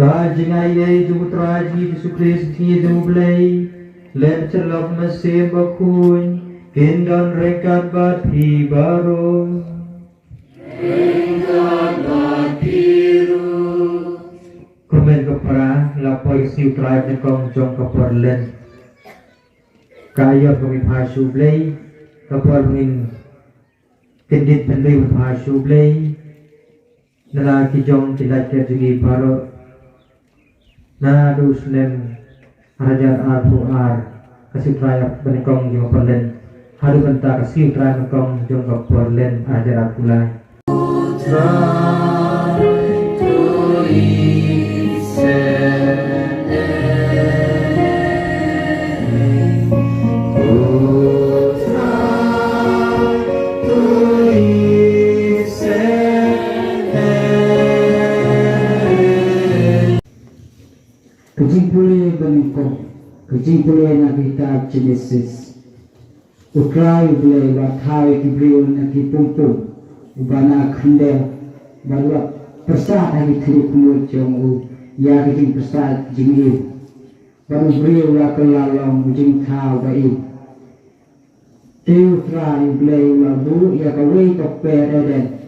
Kajingay jumutraji Yesu Kristi jumublay lem celok mesim bakun kindon rekat bati baru komen kepra lapoi siu trai nekong jong kapor len kaya kami pasu blay kapor ngin kendit pendai pasu blay nalaki jong tidak terjadi baru na dus lem hajar ar kasih traya benekong jong perlen haru benta kasih traya benekong jong perlen hajar pulai Kecing pulih nak kita Genesis. Ukrai boleh bakai kibriu nak kipumpum. Ubana khandel baru persat lagi kiri kumur jong ya kecing persat jingi. Baru briu la kelalong jing kau bai. Tiu trai boleh labu ya kawai tope eden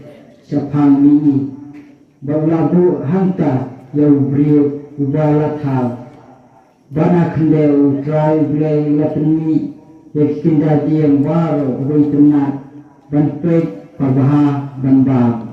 sepang mini. Baru labu hanta ya briu ubala kau. Bana khandel try blay latni yakinda diam waro oi tenat ban pek pabaha ban bab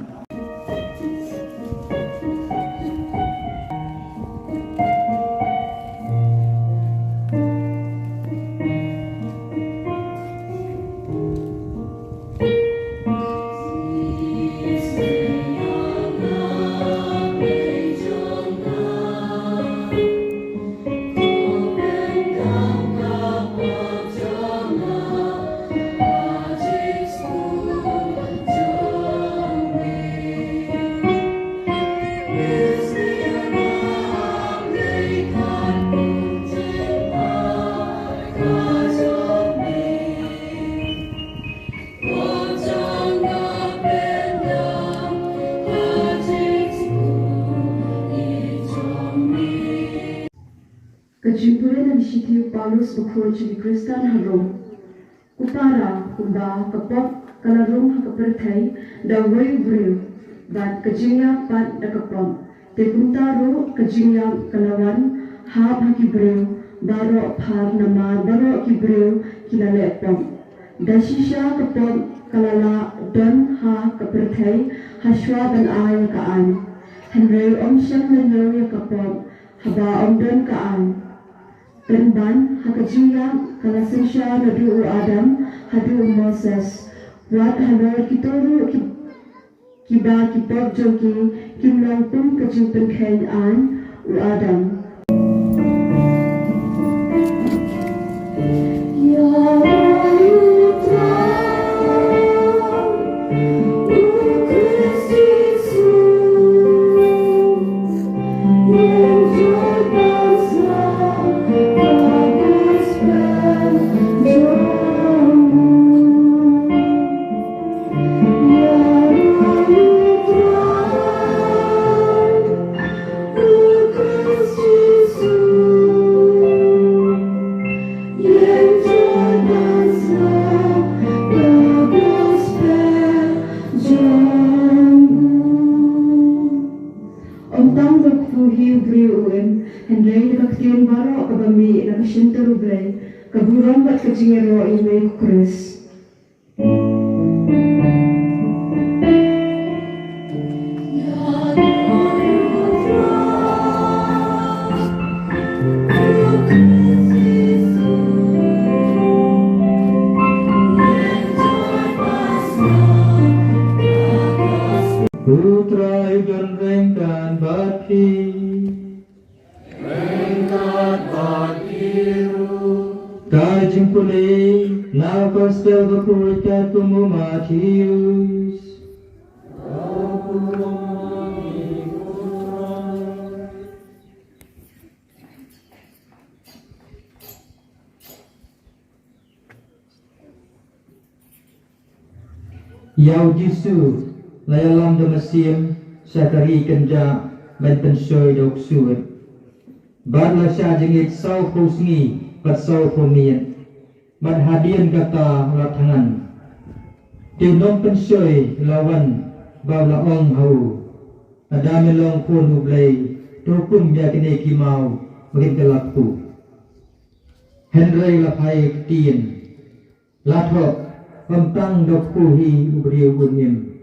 Kejumpulan di situ Paulus berkunjung di Kristen harum. Kupara kumba kapok kalarum kapertai dawai beriu dan kejingya pat dakapom. Tekuntaru kejingya kalawan hab haki beriu baro par nama baro ki beriu kilale pom. Dasisha kapom kalala dan ha kapertai haswa dan ay kaan. Henry om syam menyo ya kapom haba om dan kaan. Penban hakajia kalasensha nadu Adam hadu Moses wat halor kitoru kiba kipok joki kimlang pun kejumpen kain an u Adam kaburan bat kejingero ime Chris. Putra dan rengkan bati Kajing pulih lapas terberkulikat tumu Matius Yau Jisu layalam de mesim sakari kenja men pensoi dok suet bad la sha jengit sau pusngi pat sau pumien bad hadian kata la tangan tinom pensoi lawan ba la ong hau ada melong pun ublei tokum ya kini kimau makin kelakku Henry la pai tien la thok pantang dok kuhi ubriu bunim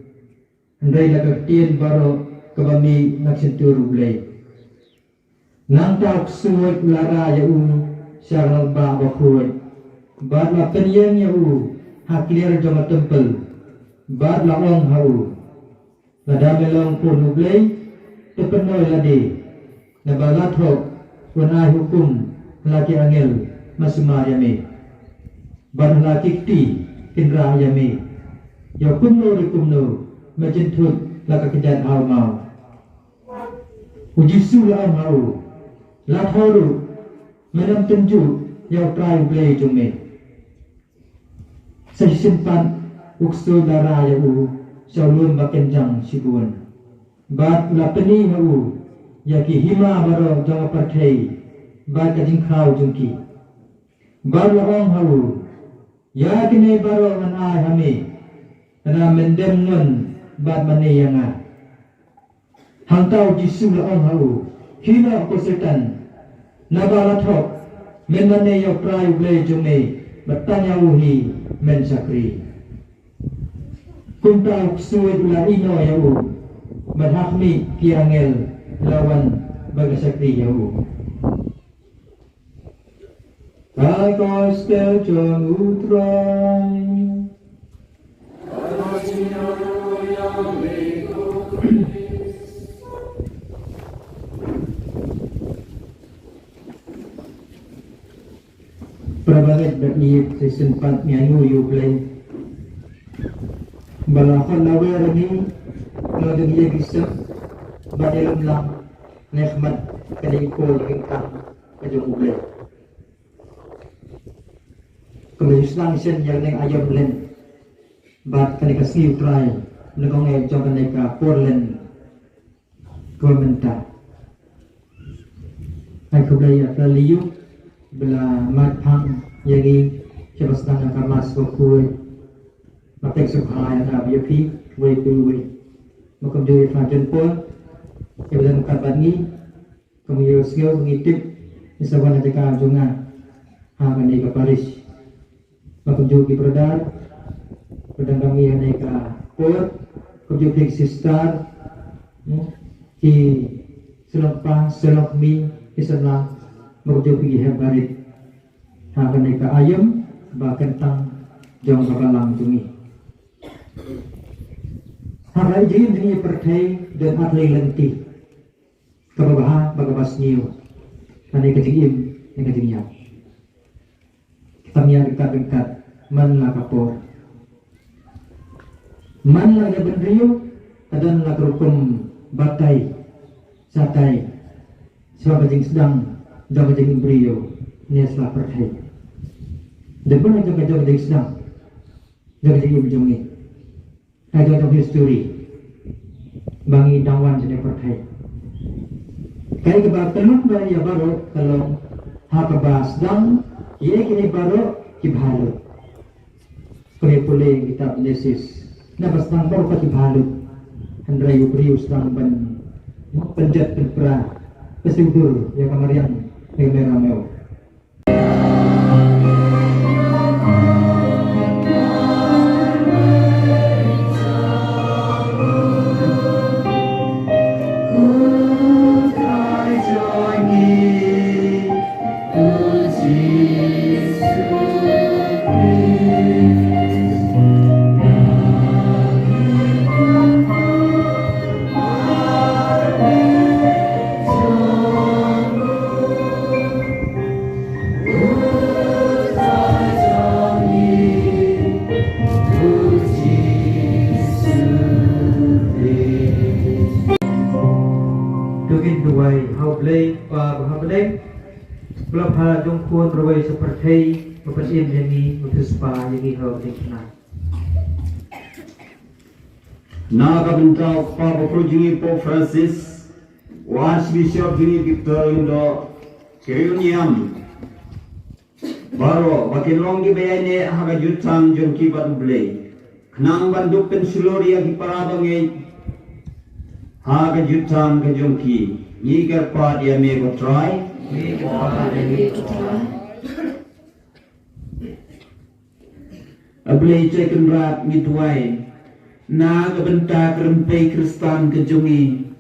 Henry la tien baro kabami naksentur ublei nang tak suwet lara ya syarang ba bakuat bad la penyeng ya haklir jama tempel bad la ong hau la damelong pun ublei tepenoi ladi na balathok wanai hukum laki angel masuma yami bad laki ti kinra yami ya kumno rikumno majentut la kakidan au mau ujisu la mau la thoru menam tenju ya trai ublei jume sa simpan uksu lara ya Saulun bakenjang siguan bat la peni mau ya ki hima baro jang parthei bat ka jing khau jungki bar la ong hau ya kine baro man ai hami na mendem ngon bat mane yanga hang tau jisu la ong hau hina ko setan na bala thok men mane yo prai ble jume batanya uhi men sakri Kunta suwed la ino ya madhakmi kiangel lawan bagasakri ya Agos jong utrai Prabanget berniat sesempat nyangu yublay Balakon lawer ni ngadeng ia bisa badalam lang nehmat kadang ko lingkang kajong uble kemislang sen yang neng ayam len bat kanika siu try negong e jong kanika porlen komenta ai kublai afaliu bela mat phang yagi sebastang kamas ko kuy Matek subhaya na biyapi way kuy makam joy fajan po kebelan kabangi kamiyo skill ngitip isawan na ka junga ha kanay ka Paris makam joy pradar padang kami hanay ka port kabjo pig sister ki selok mi isana makam joy pig hebarit ha kanay ka ayam ba kentang jong kabalang jungi Harai jim jing pertai dan atlay lenti kababaha bagabas niyo kanay kajing yang kajing yap kitamya dekat man la kapor man la gabendriyo adan la kerukum batai satai sebab kajing sedang jang kajing imbriyo nias la pertai dan pun jang kajing sedang jang kajing imbriyo Ada trong history bangi dawan jene perkai kai ke bar teluk dari ya baro kalau ha ka bas dang ye kini baro ki bhalu kore pule kita lesis na bas dang baro ka ki bhalu handrai ubrius dang ban penjat penpra pesudur ya kamarian merameo Pelapha jong kuon rawai seperti mapasin yangi mapuspa yangi hau dikna. Nakabintao Papa Prujingi Po Francis Was Bishop Gini Victor Indo Kiriuniam Baro Bakilong Gibayane Haga Jutang Jongki Batuble Knang Banduk Pensuloria Giparabang Haga Jutang Kajongki Niger Pad Yamego Try Ablay Cekan Rat Midway Naga Benta Kerempai Kristan Kajungi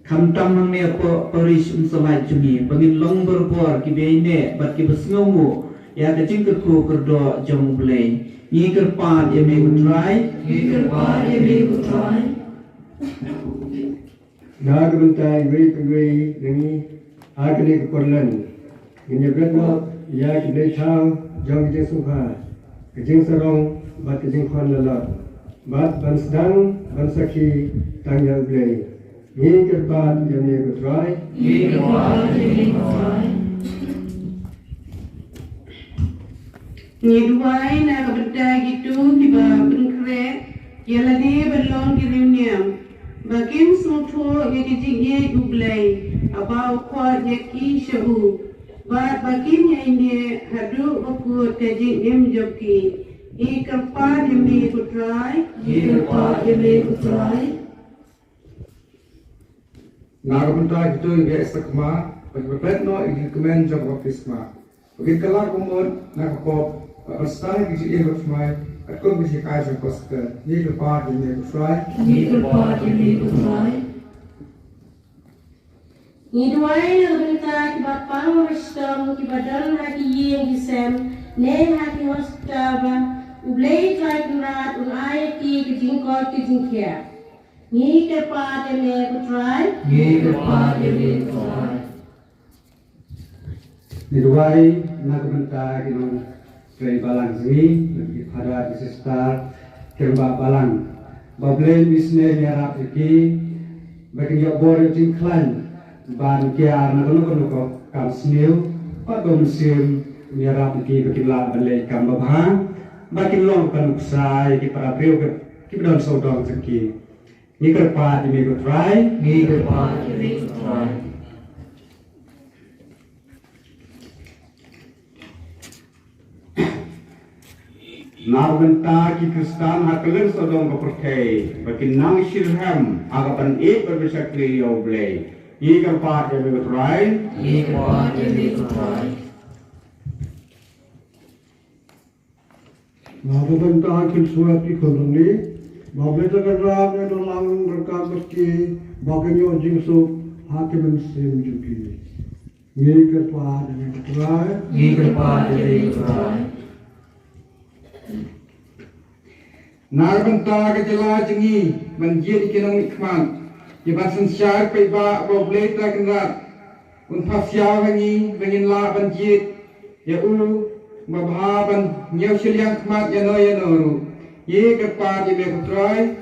Kamtam Hamia Po Parish Unsalai Jungi Bangin Long Berbor Kibaine Bat Kibasngomu Ya Kajingkerku Kerdo Jong Blay Niger Pad Yamego Try Naga bentai wei pegui dengi agni keperlan menyebut ya kibli chau jong kejeng sukha kejeng sarong bat kejeng khon lalot bat ban sedang ban sakhi tangjal blei ni kerbat yang ni kutrai ni duai na kebetai gitu tiba pengkret yaladi belon kiruniam Bakin suto ye kijingye dublay abau kwa ye ki shahu bakin ye ine hadu baku tejing em joki I kerpa yemi kutrai Naga bentai gitu yang estakma bagi no ini kemen jong baptisma bagi kelak umur naga pop pastai kisi yang bersemai Aku bisa kaya koska ni kepat yang ni kutrai Ni duai na benta ki bapang wisdom ki badan haki yeng kisem ne haki hostaba ublei trai kunrat un ay ki jingkot ki jingkia ni kepat yang ni kutrai Ni duai naga bentai kinong Krai balang sini, lebih pada disestar kerba balang. Bablen bisne nyarap iki, bagi yang bor jing klan, ban kiar na kono kam sniu, pagom sim nyarap iki bagi la balai kam babha, bagi long kan uksai ki para priu ki bidon sodong seki. Ni kerpa di mego try, Narwenta ki Kristan hakelen sodong kepercay Bagi nang shirham Agapan berbesakli yoblay Niger Pad Yamego Try Naga bentai kin suat ki koloni, bablet kerap ni dalam rekam beki, bagi yo jing su hakim sim juki. Ni kepat yang kutrai. Narbenta kejala jengi menjadi kinong ikman. Iban sensyar peiba boblei takenrat. Un pasya hangi bengin la banjit. Ya u mabhaban nyau silyang kmat yano ru. Ye kepat ye kutrai.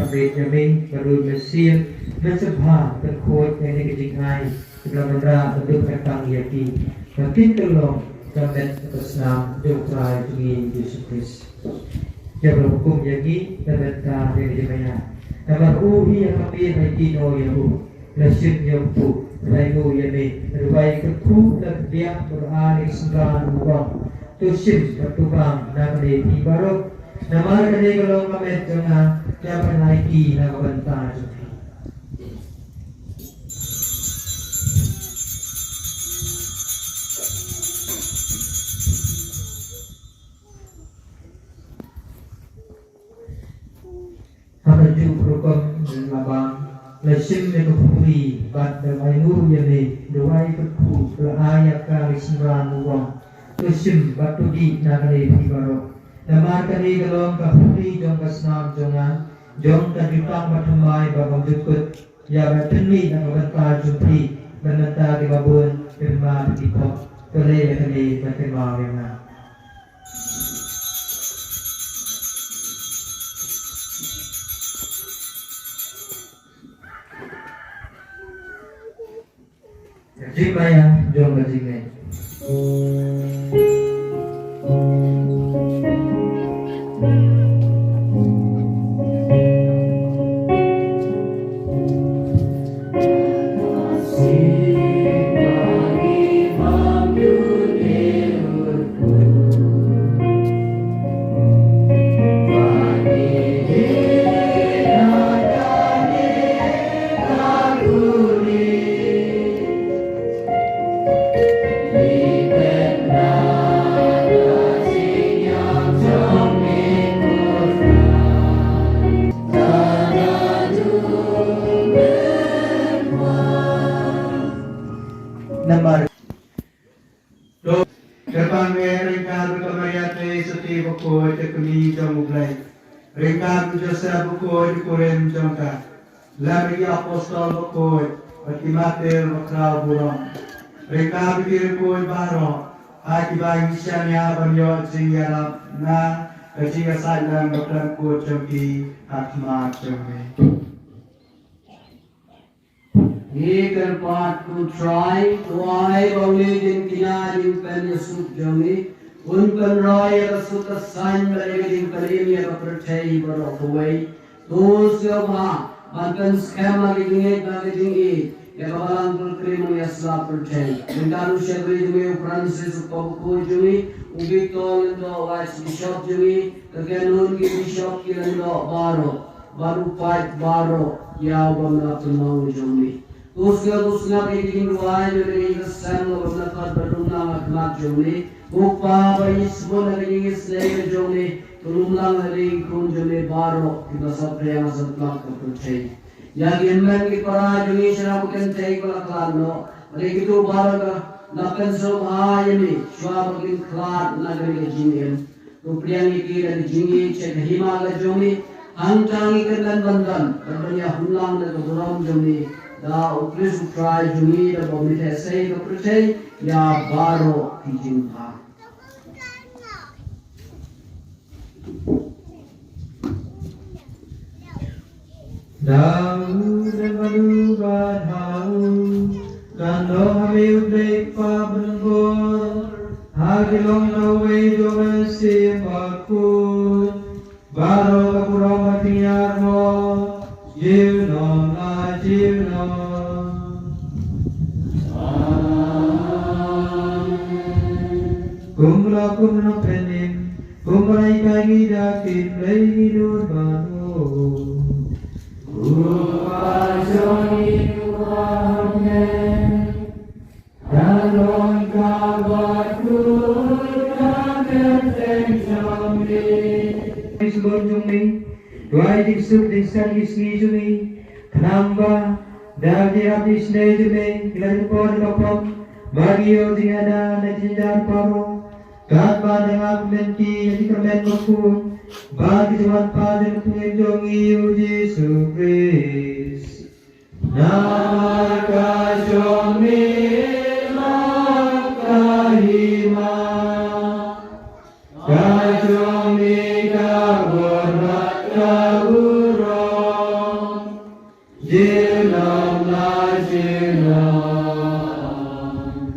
Sabit Yaming baru Mesir bersebha terkut yang dikejingai sebelum benda bentuk petang yaki makin kelong kamet atas nam jokrai jungi Yesus Kristus ya berhukum yaki dan benda yang dijemaya namar uhi yang kami haiki no yahu nasib yampu raimu yami terbaik keku dan dia berani sembilan uang tusim bertubang namanya ibarat nama kali kalau kami tengah siapa naiki nama bentar juga. Hanya cukup labang lesim nekupuri bad dawainu yane dawai keku lahaya kali sembilan uang lesim batu di nakale ibaro namar kali galong kapuri jong kasnam jonga jong kadipang matumai babang jukut ya bateni nang banta jumpi benata di babun firma dipok kale kale batema wena Jimaya jong kajingai Namar Depan ringkar kamariate seti buku tekuni jamuglai ringkar jasa buku dikuren jangka lagi apostol buku batimater makral burong ringkar pikir buku baro akibat misalnya banyo singara na kecil sadang bakal ku jampi atma jampi He can part to try only din kina din pen yasut jami un pen roy yasut sign bale din kalim ya percaya bar of the way those of ha bankan scam lagi ni ya kabalan perkrim yasla percaya dindaru shebri jumi Francis ko jumi ubi tol ndo vice bishop jumi kaganun ki bishop ki ndo baru fight baro ya bamna tunau jumi Usga begini ruai jadi kesan loba nakar berumlang akmat jomni bupa bayis bona begini slay jomni turumlang hari kun jomni baro kita sapre yang setlak kepercay ya genmen ki para jomni shara bukan tay kala klano mari gitu baro ka nakan sobha yani shwa begin klat nagari jingin rupiang iki dan jingi cek himala jomni hangtangi kan bandan berbanyak hulang dan keburam jomni da ukris utrai jumi da bomit essay da percay ya baro kijimpa Daun dan madu badhau kando hame ublek pa benengor hagilong nawe jomesi bakun baro kapuro matiyarmo Jivno na jivno Kumla kumla penim Kumla ikagi dakit Play hidur bano Kupasoni wahne Dalon kabat Kutang jomni Sebelum jomni Dua diksuk diksan isni jumi Kenamba Dagi habis ne jumi Kila jempol kapom Bagio jingada Najidar paro Katba dengan menti Jadi kermen makun Bagi Tuhan Pada pengenjongi Yesus Kristus Nama kajomi Makahima Kajomi Kabur Kaburo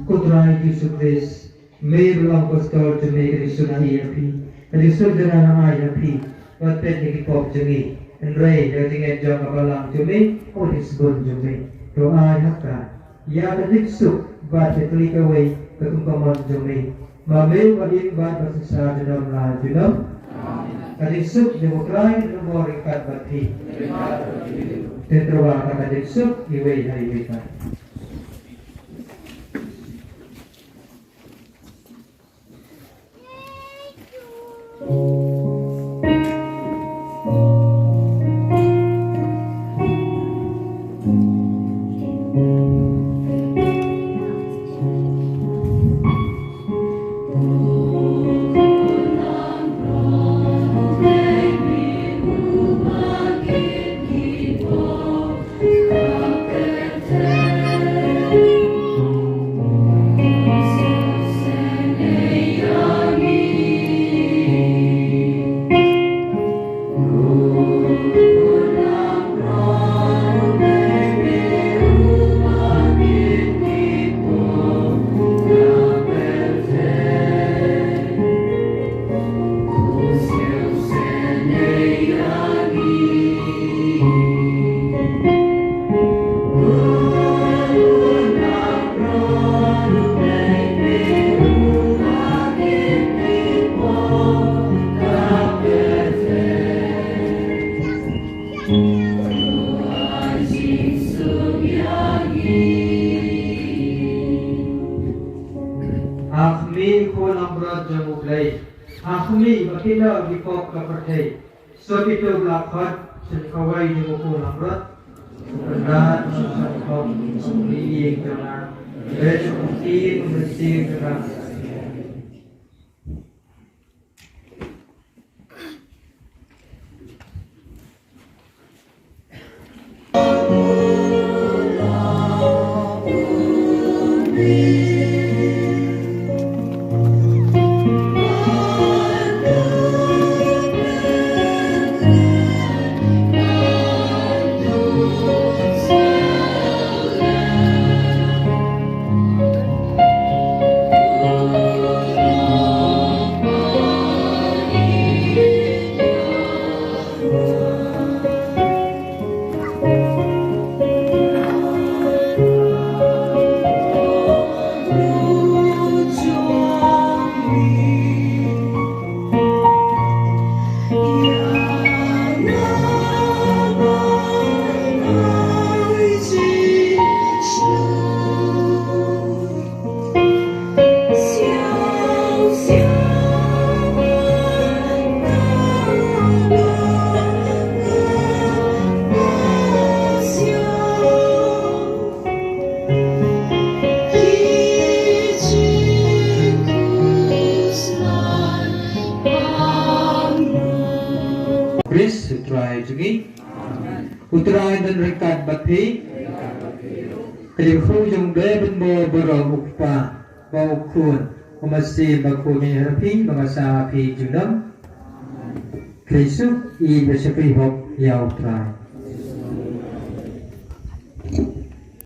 Kutrai Yesus Kristus, may belong pastor to make it so na happy, and the soldier na happy, but then he pop to me, and Ray, the thing at John Abalang to me, all is good to me. To I have that. Ya the next soup, but the click away, but come on to me. Mame, what in bad was inside the online, you know? And the soup, they will cry, no more recut but he. Tetrawa, and the soup, he wait, I wait. Akhmi ko lambrad jamuglay. Akhmi makila gipok kapertay. So itu lakot senkawai jamu ko lambrad. Berat senkau sembiyeng dengan bersih dengan. Chris, utrai juga. Utrai dan rekat bati. Kalifu jung beben bo borong ukpa, bau kun, masih baku ni happy, masa happy junam. Krisu i bersepi hok ya utrai.